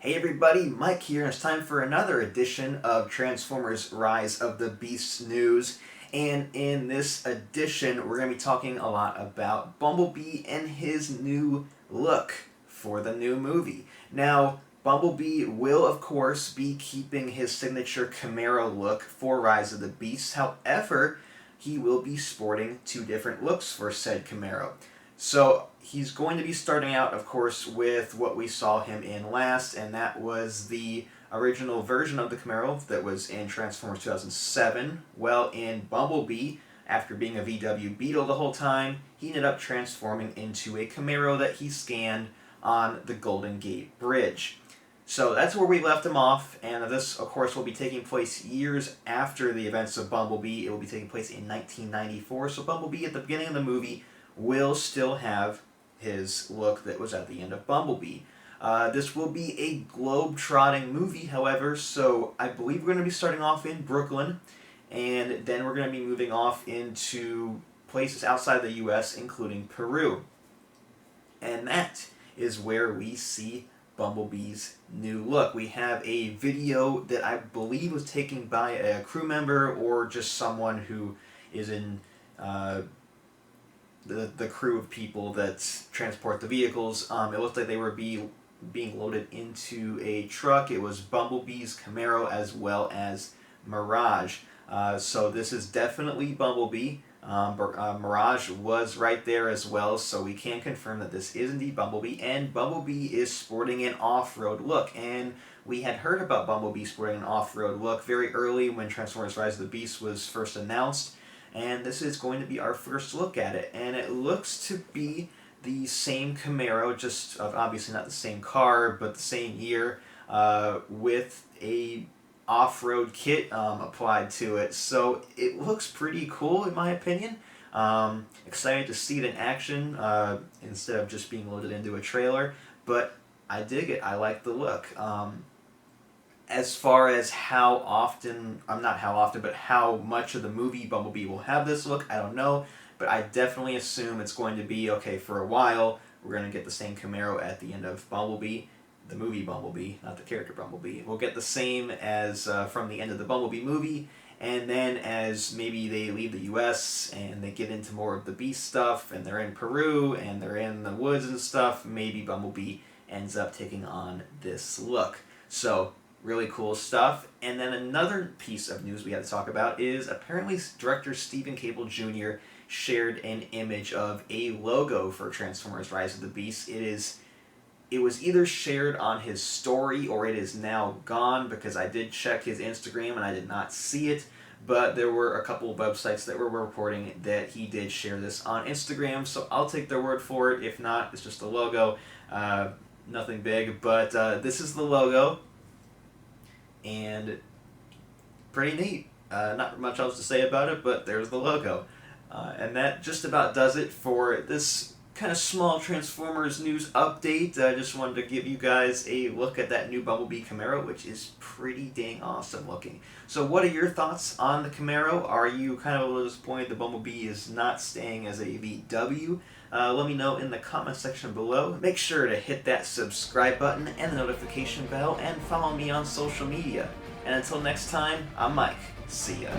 Hey everybody, Mike here, and it's time for another edition of Transformers Rise of the Beasts news. And in this edition, we're going to be talking a lot about Bumblebee and his new look for the new movie. Now, Bumblebee will, of course, be keeping his signature Camaro look for Rise of the Beasts. However, he will be sporting two different looks for said Camaro. So he's going to be starting out, of course, with what we saw him in last, and that was the original version of the Camaro that was in Transformers 2007. Well, in Bumblebee, after being a VW Beetle the whole time, he ended up transforming into a Camaro that he scanned on the Golden Gate Bridge. So that's where we left him off, and this, of course, will be taking place years after the events of Bumblebee. It will be taking place in 1994, so Bumblebee, at the beginning of the movie, will still have his look that was at the end of Bumblebee. This will be a globe-trotting movie, however, so I believe we're going to be starting off in Brooklyn, and then we're going to be moving off into places outside the U.S., including Peru. And that is where we see Bumblebee's new look. We have a video that I believe was taken by a crew member or just someone who is in the crew of people that transport the vehicles. It looked like they were being loaded into a truck. It was Bumblebee's Camaro as well as Mirage. So this is definitely Bumblebee. Mirage was right there as well, so we can confirm that this is indeed Bumblebee, and Bumblebee is sporting an off-road look, and we had heard about Bumblebee sporting an off-road look very early when Transformers Rise of the Beast was first announced, and this is going to be our first look at it, and it looks to be the same Camaro, just obviously not the same car, but the same year, with a off-road kit applied to it. So it looks pretty cool in my opinion. Excited to see it in action instead of just being loaded into a trailer, but I dig it. I like the look. As far as how often, not how often, but how much of the movie Bumblebee will have this look, I don't know, but I definitely assume it's going to be, okay, for a while, we're going to get the same Camaro at the end of Bumblebee, the movie Bumblebee, not the character Bumblebee. We'll get the same as from the end of the Bumblebee movie, and then as maybe they leave the U.S. and they get into more of the Beast stuff, and they're in Peru, and they're in the woods and stuff, maybe Bumblebee ends up taking on this look. So, really cool stuff. And then another piece of news we had to talk about is apparently director Stephen Cable Jr. shared an image of a logo for Transformers Rise of the Beast. It was either shared on his story or it is now gone, because I did check his Instagram and I did not see it, but there were a couple of websites that were reporting that he did share this on Instagram, so I'll take their word for it. If not, it's just a logo. Nothing big, but this is the logo, and pretty neat. Not much else to say about it, but there's the logo. And that just about does it for this kind of small Transformers news update. I just wanted to give you guys a look at that new Bumblebee Camaro, which is pretty dang awesome looking. So what are your thoughts on the Camaro? Are you kind of a little disappointed that Bumblebee is not staying as a VW? Let me know in the comment section below. Make sure to hit that subscribe button and the notification bell, and follow me on social media. And until next time, I'm Mike. See ya.